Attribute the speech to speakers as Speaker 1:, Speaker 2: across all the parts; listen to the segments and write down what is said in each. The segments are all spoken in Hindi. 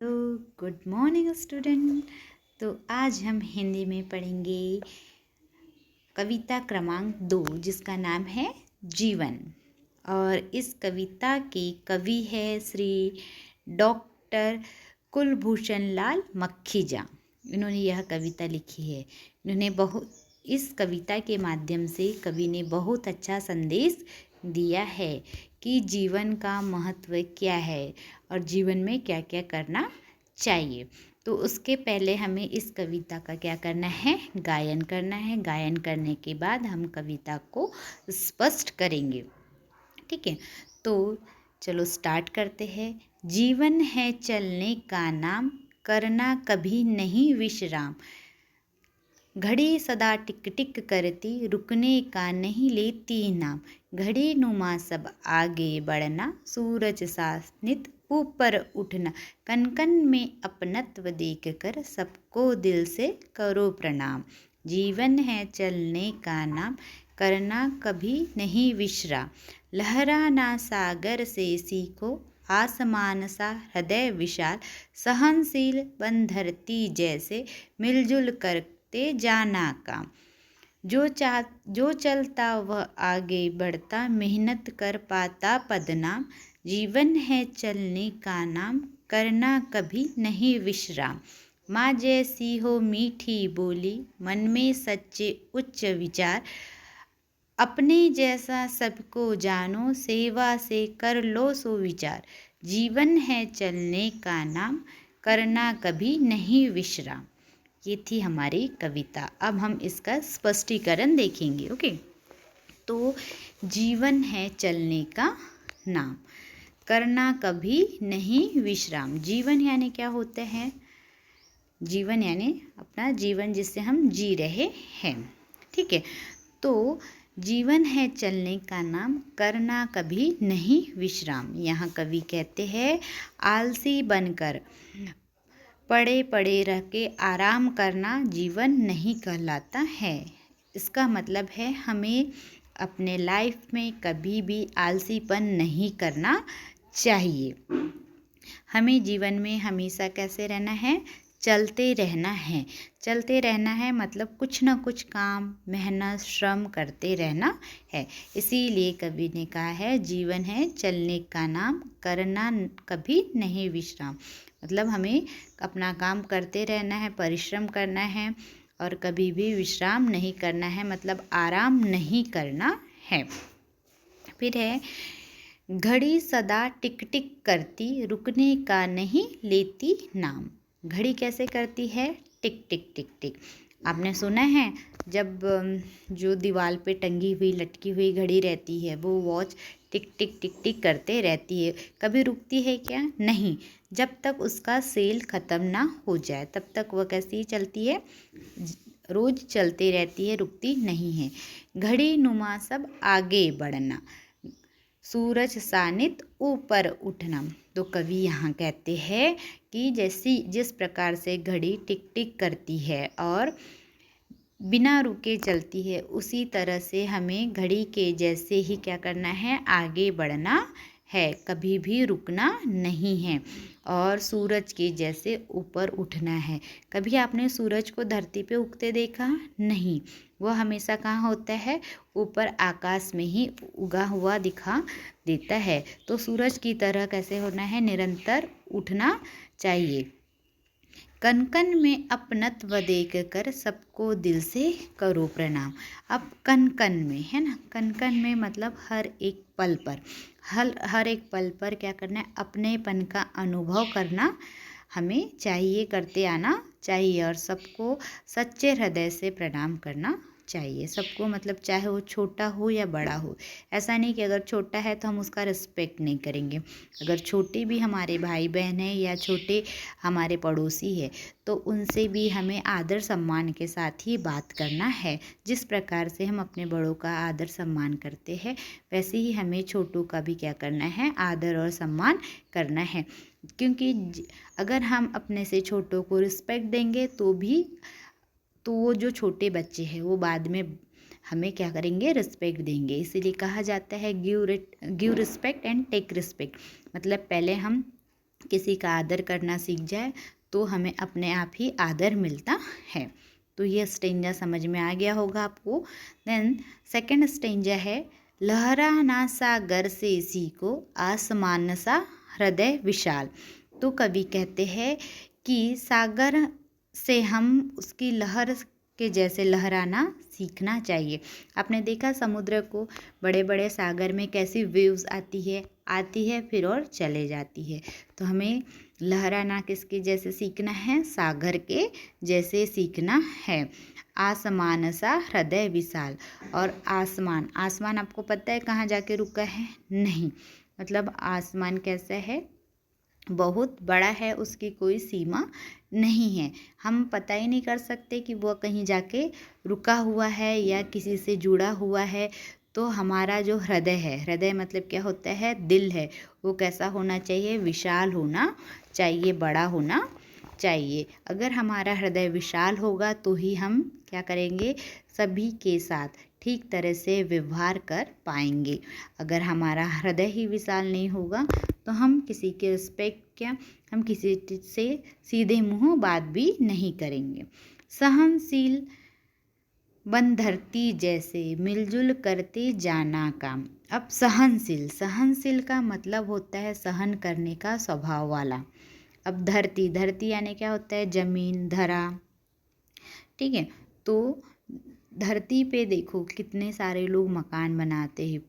Speaker 1: तो गुड मॉर्निंग स्टूडेंट। तो आज हम हिंदी में पढ़ेंगे कविता क्रमांक 2 जिसका नाम है जीवन। और इस कविता के कवि है श्री डॉक्टर कुलभूषण लाल मखीजा। इन्होंने यह कविता लिखी है। इस कविता के माध्यम से कवि ने बहुत अच्छा संदेश दिया है कि जीवन का महत्व क्या है और जीवन में क्या क्या करना चाहिए। तो उसके पहले हमें इस कविता का क्या करना है, गायन करना है। गायन करने के बाद हम कविता को स्पष्ट करेंगे। ठीक है, तो चलो स्टार्ट करते हैं। जीवन है चलने का नाम, करना कभी नहीं विश्राम। घड़ी सदा टिक टिक करती, रुकने का नहीं लेती नाम। घड़ी नुमा सब आगे बढ़ना, सूरज सा नित ऊपर उठना। कन कन में अपनत्व देख कर सबको दिल से करो प्रणाम। जीवन है चलने का नाम, करना कभी नहीं विश्राम। लहराना सागर से सीखो, आसमान सा हृदय विशाल। सहनशील बन धरती जैसे, मिलजुल करते जाना काम। जो चलता वह आगे बढ़ता, मेहनत कर पाता पदनाम। जीवन है चलने का नाम, करना कभी नहीं विश्राम। माँ जैसी हो मीठी बोली, मन में सच्चे उच्च विचार। अपने जैसा सबको जानो, सेवा से कर लो सो विचार। जीवन है चलने का नाम, करना कभी नहीं विश्राम। ये थी हमारी कविता। अब हम इसका स्पष्टीकरण देखेंगे। ओके, तो जीवन है चलने का नाम, करना कभी नहीं विश्राम। जीवन यानी क्या होता है? जीवन यानी अपना जीवन जिससे हम जी रहे हैं। ठीक है, तो जीवन है चलने का नाम, करना कभी नहीं विश्राम। यहाँ कवि कहते हैं आलसी बनकर पड़े पड़े रह के आराम करना जीवन नहीं कहलाता है। इसका मतलब है हमें अपने लाइफ में कभी भी आलसीपन नहीं करना चाहिए। हमें जीवन में हमेशा कैसे रहना है? चलते रहना है। चलते रहना है मतलब कुछ ना कुछ काम, मेहनत, श्रम करते रहना है। इसीलिए कवि ने कहा है जीवन है चलने का नाम, करना कभी नहीं विश्राम। मतलब हमें अपना काम करते रहना है, परिश्रम करना है और कभी भी विश्राम नहीं करना है, मतलब आराम नहीं करना है। फिर है घड़ी सदा टिक टिक करती, रुकने का नहीं लेती नाम। घड़ी कैसे करती है? टिक टिक टिक टिक। आपने सुना है जब जो दीवार पे टंगी हुई लटकी हुई घड़ी रहती है वो वॉच टिक टिक टिक टिक करते रहती है। कभी रुकती है क्या? नहीं। जब तक उसका सेल ख़त्म ना हो जाए तब तक वह कैसी चलती है? रोज़ चलती रहती है, रुकती नहीं है। घड़ी नुमा सब आगे बढ़ना, सूरज सानित ऊपर उठना। तो कवि यहाँ कहते हैं कि जिस प्रकार से घड़ी टिक टिक करती है और बिना रुके चलती है, उसी तरह से हमें घड़ी के जैसे ही क्या करना है? आगे बढ़ना है, कभी भी रुकना नहीं है और सूरज के जैसे ऊपर उठना है। कभी आपने सूरज को धरती पे उगते देखा? नहीं, वह हमेशा कहाँ होता है? ऊपर आकाश में ही उगा हुआ दिखा देता है। तो सूरज की तरह कैसे होना है? निरंतर उठना चाहिए। कन कन में अपनत्व देख कर सबको दिल से करो प्रणाम। अब कन कन में है ना, कन कन में मतलब हर एक पल पर, हर एक पल पर क्या करना है? अपनेपन का अनुभव करना हमें चाहिए, करते आना चाहिए और सबको सच्चे हृदय से प्रणाम करना चाहिए। सबको मतलब चाहे वो छोटा हो या बड़ा हो। ऐसा नहीं कि अगर छोटा है तो हम उसका रिस्पेक्ट नहीं करेंगे। अगर छोटे भी हमारे भाई बहन हैं या छोटे हमारे पड़ोसी है तो उनसे भी हमें आदर सम्मान के साथ ही बात करना है। जिस प्रकार से हम अपने बड़ों का आदर सम्मान करते हैं वैसे ही हमें छोटों का भी क्या करना है? आदर और सम्मान करना है। क्योंकि अगर हम अपने से छोटों को रिस्पेक्ट देंगे तो वो जो छोटे बच्चे हैं वो बाद में हमें क्या करेंगे? रिस्पेक्ट देंगे। इसीलिए कहा जाता है give respect and take respect. मतलब पहले हम किसी का आदर करना सीख जाए तो हमें अपने आप ही आदर मिलता है। तो ये स्टेंजा समझ में आ गया होगा आपको। देन सेकंड स्टेंजा है, लहरा ना सागर से सीखो, आसमान सा हृदय विशाल। तो कवि कहते हैं कि सागर से हम उसकी लहर के जैसे लहराना सीखना चाहिए। आपने देखा समुद्र को, बड़े बड़े सागर में कैसी वेव्स आती है फिर और चले जाती है। तो हमें लहराना किसके जैसे सीखना है, सागर के जैसे सीखना है। आसमान सा हृदय विशाल। और आसमान, आसमान आपको पता है कहाँ जाके रुका है? नहीं, मतलब आसमान कैसा है, बहुत बड़ा है, उसकी कोई सीमा नहीं है। हम पता ही नहीं कर सकते कि वह कहीं जाके रुका हुआ है या किसी से जुड़ा हुआ है। तो हमारा जो हृदय है, हृदय मतलब क्या होता है, दिल है, वो कैसा होना चाहिए, विशाल होना चाहिए, बड़ा होना चाहिए। अगर हमारा हृदय विशाल होगा तो ही हम क्या करेंगे, सभी के साथ ठीक तरह से व्यवहार कर पाएंगे। अगर हमारा हृदय ही विशाल नहीं होगा तो हम किसी के रिस्पेक्ट क्या, हम किसी से सीधे मुंह बात भी नहीं करेंगे। सहनशील बन धरती जैसे, मिलजुल करते जाना काम। अब सहनशील, सहनशील का मतलब होता है सहन करने का स्वभाव वाला। अब धरती, धरती यानी क्या होता है, जमीन, धरा, ठीक है। तो धरती पे देखो कितने सारे लोग मकान बनाते हैं,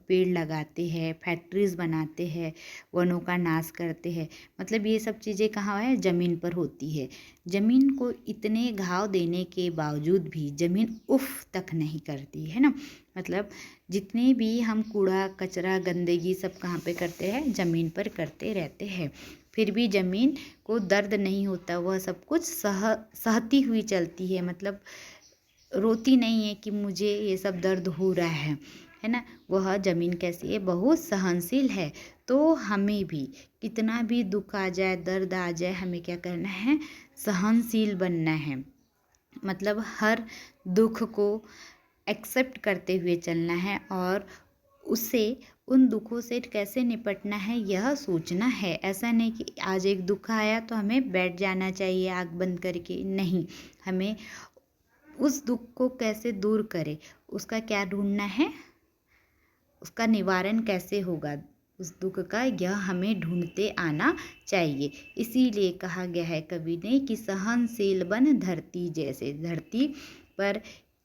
Speaker 1: पेड़ लगाते हैं, फैक्ट्रीज बनाते हैं, वनों का नाश करते हैं। मतलब ये सब चीज़ें कहाँ है, ज़मीन पर होती है। ज़मीन को इतने घाव देने के बावजूद भी ज़मीन उफ तक नहीं करती है ना। मतलब जितने भी हम कूड़ा कचरा गंदगी सब कहाँ पे करते हैं, ज़मीन पर करते रहते हैं, फिर भी ज़मीन को दर्द नहीं होता, वह सब कुछ सहती हुई चलती है। मतलब रोती नहीं है कि मुझे ये सब दर्द हो रहा है ना। वह ज़मीन कैसी है, बहुत सहनशील है। तो हमें भी कितना भी दुख आ जाए, दर्द आ जाए, हमें क्या करना है, सहनशील बनना है। मतलब हर दुख को एक्सेप्ट करते हुए चलना है और उसे, उन दुखों से कैसे निपटना है यह सोचना है। ऐसा नहीं कि आज एक दुख आया तो हमें बैठ जाना चाहिए आँख बंद करके, नहीं, हमें उस दुख को कैसे दूर करें, उसका क्या ढूंढना है, उसका निवारण कैसे होगा उस दुख का, यह हमें ढूंढते आना चाहिए। इसीलिए कहा गया है कवि ने कि सहनशील बन धरती जैसे। धरती पर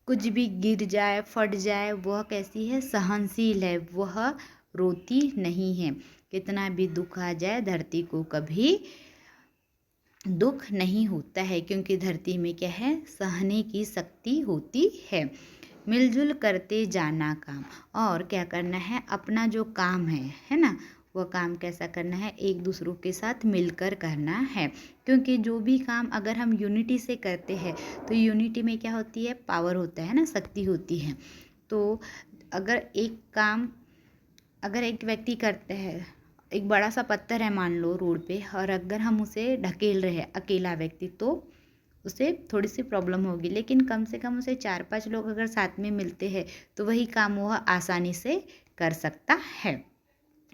Speaker 1: कुछ भी गिर जाए, फट जाए, वह कैसी है, सहनशील है, वह रोती नहीं है। कितना भी दुख आ जाए, धरती को कभी दुख नहीं होता है, क्योंकि धरती में क्या है, सहने की शक्ति होती है। मिलजुल करते जाना काम। और क्या करना है, अपना जो काम है ना, वह काम कैसा करना है, एक दूसरों के साथ मिलकर करना है। क्योंकि जो भी काम अगर हम यूनिटी से करते हैं तो यूनिटी में क्या होती है, पावर होता है ना, शक्ति होती है। तो अगर एक काम, अगर एक व्यक्ति करते हैं, एक बड़ा सा पत्थर है मान लो रोड पे, और अगर हम उसे ढकेल रहे हैं अकेला व्यक्ति, तो उसे थोड़ी सी प्रॉब्लम होगी। लेकिन कम से कम उसे 4-5 लोग अगर साथ में मिलते हैं तो वही काम वह आसानी से कर सकता है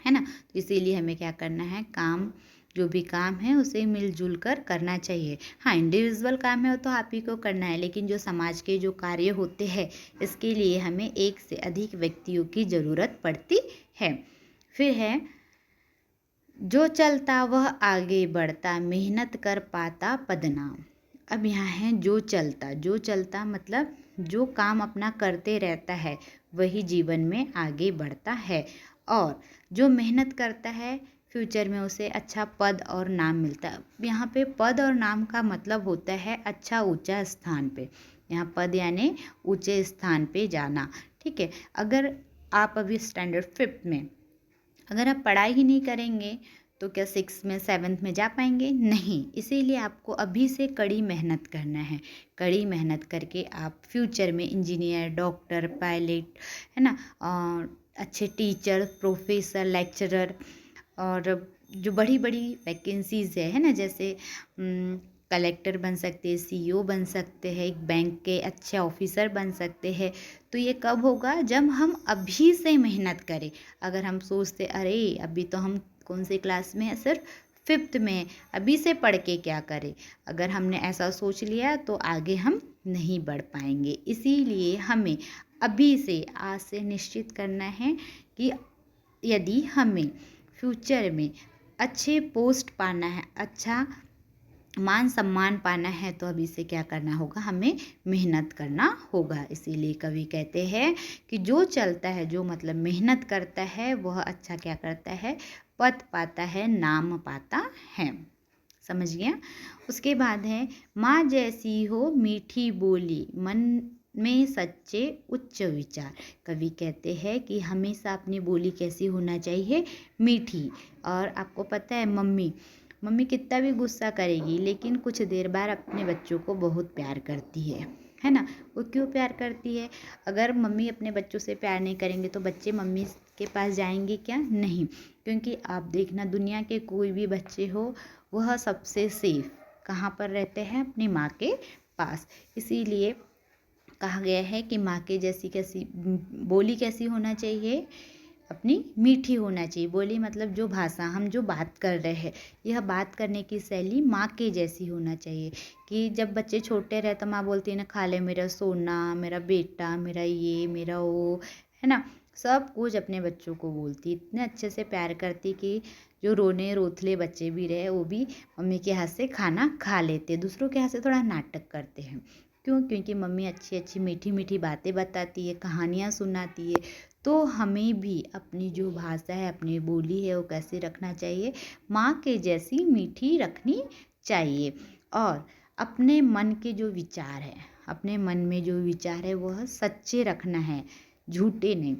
Speaker 1: ना। तो इसीलिए हमें क्या करना है, काम, जो भी काम है उसे मिलजुल कर करना चाहिए। हाँ, इंडिविजुअल काम है तो आप ही को करना है, लेकिन जो समाज के जो कार्य होते हैं इसके लिए हमें एक से अधिक व्यक्तियों की ज़रूरत पड़ती है। फिर है, जो चलता वह आगे बढ़ता, मेहनत कर पाता पदनाम। अब यहाँ है जो चलता, जो चलता मतलब जो काम अपना करते रहता है वही जीवन में आगे बढ़ता है, और जो मेहनत करता है फ्यूचर में उसे अच्छा पद और नाम मिलता है। यहाँ पे पद और नाम का मतलब होता है अच्छा ऊंचा स्थान पे। यहाँ पद यानी ऊंचे स्थान पे जाना, ठीक है। अगर आप अभी स्टैंडर्ड 5th में, अगर आप पढ़ाई ही नहीं करेंगे तो क्या 6th में 7th में जा पाएंगे? नहीं। इसीलिए आपको अभी से कड़ी मेहनत करना है। कड़ी मेहनत करके आप फ्यूचर में इंजीनियर, डॉक्टर, पायलट, है ना, और अच्छे टीचर, प्रोफेसर, लेक्चरर, और जो बड़ी बड़ी वैकेंसीज़ है ना, जैसे कलेक्टर बन सकते हैं, CEO बन सकते हैं, एक बैंक के अच्छे ऑफिसर बन सकते हैं। तो ये कब होगा, जब हम अभी से मेहनत करें। अगर हम सोचते अरे अभी तो हम कौन सी क्लास में है? सिर्फ 5th में है। अभी से पढ़ के क्या करें? अगर हमने ऐसा सोच लिया तो आगे हम नहीं बढ़ पाएंगे। इसीलिए हमें अभी से, आज से निश्चित करना है कि यदि हमें फ्यूचर में अच्छे पोस्ट पाना है, अच्छा मान सम्मान पाना है, तो अभी से क्या करना होगा? हमें मेहनत करना होगा। इसीलिए कवि कहते हैं कि जो चलता है, जो मतलब मेहनत करता है, वह अच्छा क्या करता है? पद पाता है, नाम पाता है। समझ गया? उसके बाद है, माँ जैसी हो मीठी बोली, मन में सच्चे उच्च विचार। कवि कहते हैं कि हमेशा अपनी बोली कैसी होना चाहिए? मीठी। और आपको पता है, मम्मी कितना भी गुस्सा करेगी, लेकिन कुछ देर बाद अपने बच्चों को बहुत प्यार करती है ना? वो क्यों प्यार करती है? अगर मम्मी अपने बच्चों से प्यार नहीं करेंगे तो बच्चे मम्मी के पास जाएंगे क्या? नहीं। क्योंकि आप देखना, दुनिया के कोई भी बच्चे हो, वह सबसे सेफ कहाँ पर रहते हैं? अपनी माँ के पास। इसीलिए कहा गया है कि माँ के जैसी कैसी बोली कैसी होना चाहिए? अपनी मीठी होना चाहिए। बोली मतलब जो भाषा, हम जो बात कर रहे हैं, यह बात करने की शैली माँ के जैसी होना चाहिए। कि जब बच्चे छोटे रहे तो माँ बोलती है ना, खा ले मेरा सोना, मेरा बेटा, मेरा ये, मेरा वो, है ना? सब कुछ अपने बच्चों को बोलती, इतने अच्छे से प्यार करती कि जो रोने रोथले बच्चे भी रहे, वो भी मम्मी के हाथ से खाना खा लेते। दूसरों के हाथ से थोड़ा नाटक करते हैं। क्यों? क्योंकि मम्मी अच्छी अच्छी मीठी मीठी बातें बताती है, कहानियाँ सुनाती है। तो हमें भी अपनी जो भाषा है, अपनी बोली है, वो कैसे रखना चाहिए? माँ के जैसी मीठी रखनी चाहिए। और अपने मन के जो विचार है, अपने मन में जो विचार है, वह सच्चे रखना है, झूठे नहीं,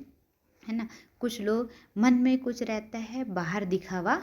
Speaker 1: है ना? कुछ लोग मन में कुछ रहता है, बाहर दिखावा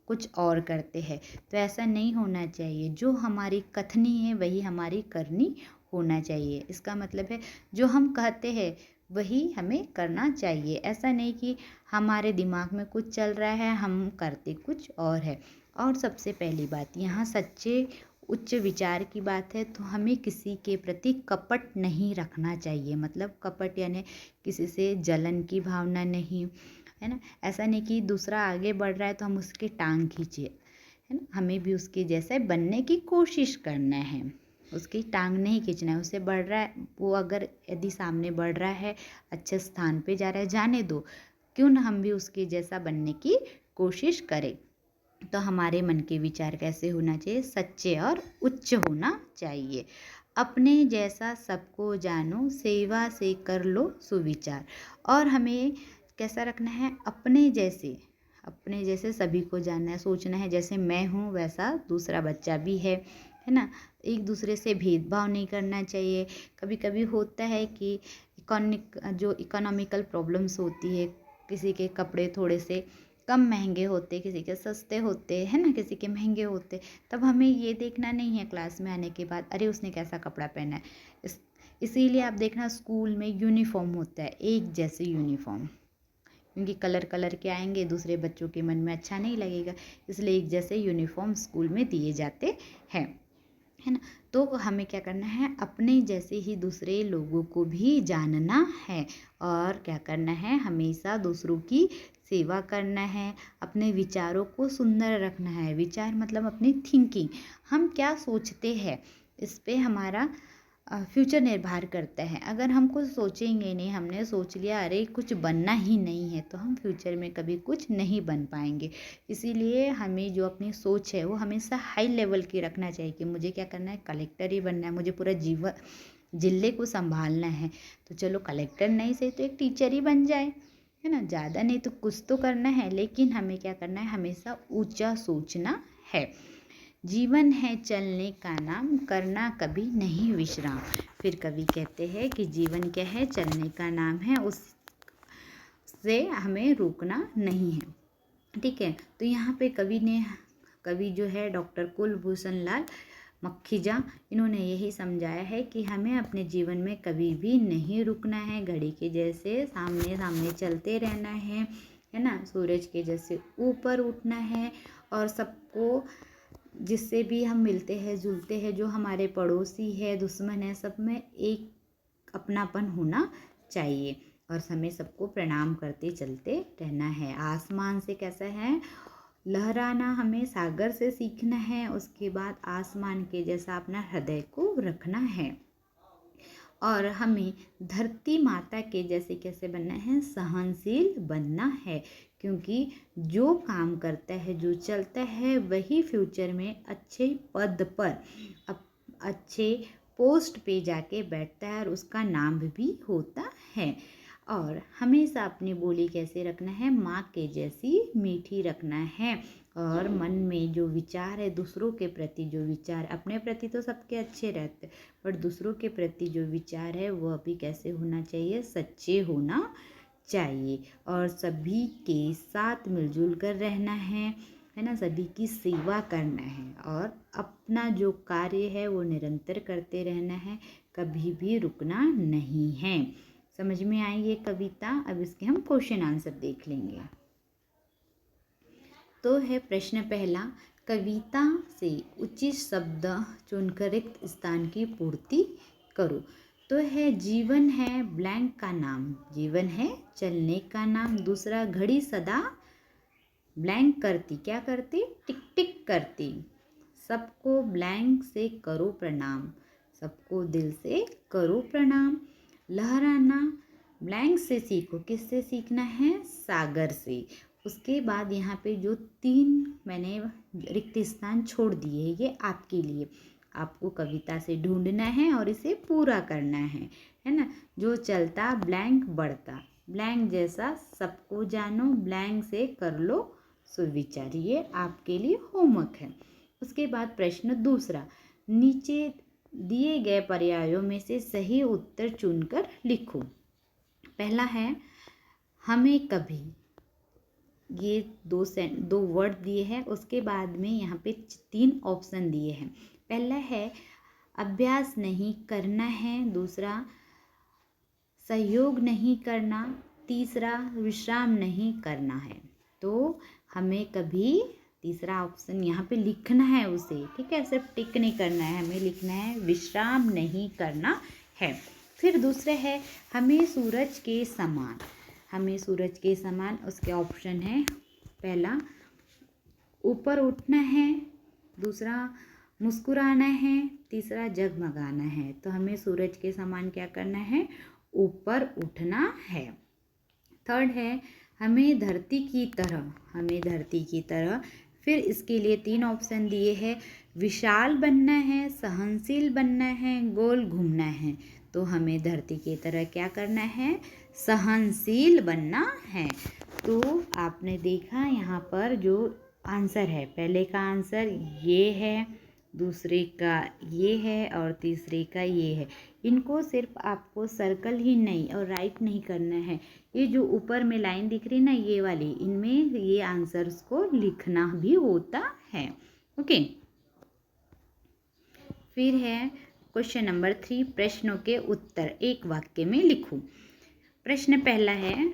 Speaker 1: कुछ और करते हैं, तो ऐसा नहीं होना चाहिए। जो हमारी कथनी है वही हमारी करनी होना चाहिए। इसका मतलब है, जो हम कहते हैं वही हमें करना चाहिए। ऐसा नहीं कि हमारे दिमाग में कुछ चल रहा है, हम करते कुछ और है। और सबसे पहली बात, यहाँ सच्चे उच्च विचार की बात है, तो हमें किसी के प्रति कपट नहीं रखना चाहिए। मतलब कपट यानी किसी से जलन की भावना नहीं, है ना? ऐसा नहीं कि दूसरा आगे बढ़ रहा है तो हम उसकी टांग खींचे, है ना? हमें भी उसके जैसे बनने की कोशिश करना है, उसकी टांग नहीं खींचना है। उससे बढ़ रहा है वो, अगर यदि सामने बढ़ रहा है, अच्छे स्थान पे जा रहा है, जाने दो। क्यों ना हम भी उसके जैसा बनने की कोशिश करें। तो हमारे मन के विचार कैसे होना चाहिए? सच्चे और उच्च होना चाहिए। अपने जैसा सबको जानो, सेवा से कर लो सुविचार। और हमें कैसा रखना है? अपने जैसे सभी को जानना है, सोचना है जैसे मैं हूँ वैसा दूसरा बच्चा भी है ना? एक दूसरे से भेदभाव नहीं करना चाहिए। कभी कभी होता है कि इकोनॉमिकल प्रॉब्लम्स होती है, किसी के कपड़े थोड़े से कम महंगे होते, किसी के सस्ते होते, है ना? किसी के महंगे होते। तब हमें ये देखना नहीं है क्लास में आने के बाद, अरे उसने कैसा कपड़ा पहना है। इसीलिए आप देखना, स्कूल में यूनिफॉर्म होता है, एक जैसे यूनिफॉर्म, क्योंकि कलर कलर के आएंगे, दूसरे बच्चों के मन में अच्छा नहीं लगेगा। इसलिए एक जैसे यूनिफॉर्म स्कूल में दिए जाते हैं, है ना? तो हमें क्या करना है? अपने जैसे ही दूसरे लोगों को भी जानना है। और क्या करना है? हमेशा दूसरों की सेवा करना है। अपने विचारों को सुंदर रखना है। विचार मतलब अपनी थिंकिंग, हम क्या सोचते हैं, इस पे हमारा फ्यूचर निर्भर करता है। अगर हम कुछ सोचेंगे नहीं, हमने सोच लिया अरे कुछ बनना ही नहीं है, तो हम फ्यूचर में कभी कुछ नहीं बन पाएंगे। इसीलिए हमें जो अपनी सोच है वो हमेशा हाई लेवल की रखना चाहिए कि मुझे क्या करना है? कलेक्टर ही बनना है, मुझे पूरा जिले को संभालना है। तो चलो कलेक्टर नहीं सही तो एक टीचर ही बन जाए, है ना? ज़्यादा नहीं तो कुछ तो करना है, लेकिन हमें क्या करना है? हमेशा ऊंचा सोचना है। जीवन है चलने का नाम, करना कभी नहीं विश्राम। फिर कवि कहते हैं कि जीवन क्या है? चलने का नाम है, उससे हमें रुकना नहीं है। ठीक है? तो यहाँ पे कवि जो है डॉक्टर कुलभूषण लाल मखीजा, इन्होंने यही समझाया है कि हमें अपने जीवन में कभी भी नहीं रुकना है। घड़ी के जैसे सामने सामने चलते रहना है ना? सूरज के जैसे ऊपर उठना है। और सबको, जिससे भी हम मिलते हैं जुलते हैं, जो हमारे पड़ोसी है, दुश्मन है, सब में एक अपनापन होना चाहिए। और हमें सबको प्रणाम करते चलते रहना है। आसमान से कैसा है, लहराना हमें सागर से सीखना है। उसके बाद आसमान के जैसा अपना हृदय को रखना है और हमें धरती माता के जैसे कैसे बनना है, सहनशील बनना है। क्योंकि जो काम करता है, जो चलता है, वही फ्यूचर में अच्छे पद पर, अच्छे पोस्ट पे जाके बैठता है और उसका नाम भी होता है। और हमेशा अपनी बोली कैसे रखना है, माँ के जैसी मीठी रखना है। और मन में जो विचार है, दूसरों के प्रति जो विचार, अपने प्रति तो सबके अच्छे रहते, पर दूसरों के प्रति जो विचार है वह भी कैसे होना चाहिए, सच्चे होना चाहिए। और सभी के साथ मिलजुल कर रहना है ना, सभी की सेवा करना है और अपना जो कार्य है वो निरंतर करते रहना है, कभी भी रुकना नहीं है। समझ में आई ये कविता? अब इसके हम क्वेश्चन आंसर देख लेंगे। तो है प्रश्न पहला, कविता से उचित शब्द चुनकर रिक्त स्थान की पूर्ति करो। तो है जीवन है ब्लैंक का नाम, जीवन है चलने का नाम। दूसरा, घड़ी सदा ब्लैंक करती, क्या करती, टिक टिक करती। सबको ब्लैंक से करो प्रणाम, सबको दिल से करो प्रणाम। लहराना ब्लैंक से सीखो, किससे सीखना है, सागर से। उसके बाद यहाँ पे जो 3 मैंने रिक्त स्थान छोड़ दिए हैं, ये आपके लिए, आपको कविता से ढूंढना है और इसे पूरा करना है ना। जो चलता ब्लैंक बढ़ता, ब्लैंक जैसा सबको जानो, ब्लैंक से कर लो सुविचार, ये आपके लिए होमवर्क है। उसके बाद प्रश्न दूसरा, नीचे दिए गए पर्यायों में से सही उत्तर चुनकर लिखो। पहला है हमें कभी, ये दो वर्ड दिए हैं। उसके बाद में यहाँ पे 3 ऑप्शन दिए हैं। पहला है अभ्यास नहीं करना है, दूसरा सहयोग नहीं करना, तीसरा विश्राम नहीं करना है। तो हमें कभी, तीसरा ऑप्शन यहाँ पे लिखना है उसे, ठीक है, सिर्फ टिक नहीं करना है, हमें लिखना है विश्राम नहीं करना है। फिर दूसरे है हमें सूरज के समान, हमें सूरज के समान, उसके ऑप्शन है पहला ऊपर उठना है, दूसरा मुस्कुराना है, तीसरा जगमगाना है। तो हमें सूरज के समान क्या करना है, ऊपर उठना है। थर्ड है हमें धरती की तरह, हमें धरती की तरह। फिर इसके लिए 3 ऑप्शन दिए हैं, विशाल बनना है, सहनशील बनना है, गोल घूमना है। तो हमें धरती की तरह क्या करना है, सहनशील बनना है। तो आपने देखा यहाँ पर जो आंसर है, पहले का आंसर ये है, दूसरे का ये है और तीसरे का ये है। इनको सिर्फ आपको सर्कल ही नहीं और राइट नहीं करना है, ये जो ऊपर में लाइन दिख रही ना, ये वाली, इनमें ये आंसर्स को लिखना भी होता है। ओके, फिर है क्वेश्चन नंबर 3, प्रश्नों के उत्तर एक वाक्य में लिखो। प्रश्न पहला है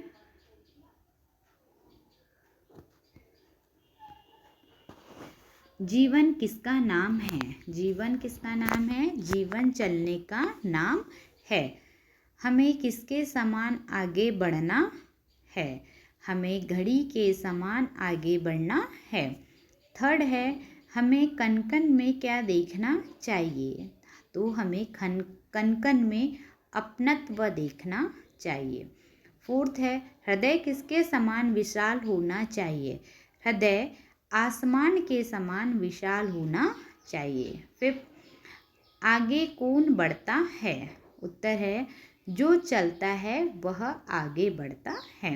Speaker 1: जीवन किसका नाम है, जीवन किसका नाम है, जीवन चलने का नाम है। हमें किसके समान आगे बढ़ना है, हमें घड़ी के समान आगे बढ़ना है। थर्ड है हमें कण कण में क्या देखना चाहिए, तो हमें कण कण में अपनत्व देखना चाहिए। फोर्थ है हृदय किसके समान विशाल होना चाहिए, हृदय आसमान के समान विशाल होना चाहिए। फिफ्थ आगे कौन बढ़ता है, उत्तर है जो चलता है वह आगे बढ़ता है।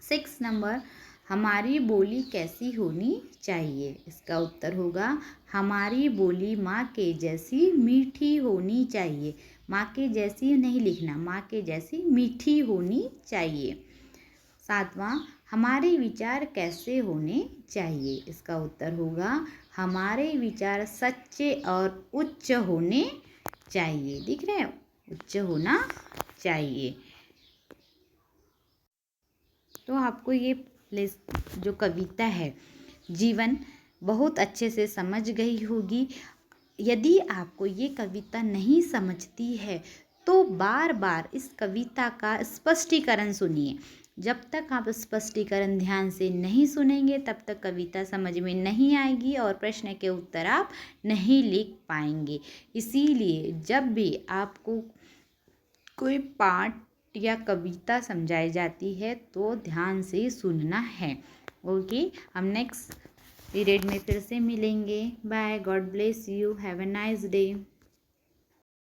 Speaker 1: 6 नंबर हमारी बोली कैसी होनी चाहिए, इसका उत्तर होगा हमारी बोली माँ के जैसी मीठी होनी चाहिए। माँ के जैसी नहीं लिखना, माँ के जैसी मीठी होनी चाहिए। 7वां हमारे विचार कैसे होने चाहिए, इसका उत्तर होगा हमारे विचार सच्चे और उच्च होने चाहिए। दिख रहे हैं, उच्च होना चाहिए। तो आपको ये जो कविता है जीवन बहुत अच्छे से समझ गई होगी। यदि आपको ये कविता नहीं समझती है तो बार बार इस कविता का स्पष्टीकरण सुनिए। जब तक आप स्पष्टीकरण ध्यान से नहीं सुनेंगे तब तक कविता समझ में नहीं आएगी और प्रश्न के उत्तर आप नहीं लिख पाएंगे। इसीलिए जब भी आपको कोई पाठ या कविता समझाई जाती है तो ध्यान से सुनना है। ओके, हम नेक्स्ट पीरियड में फिर से मिलेंगे। Bye, God bless you, have a nice day.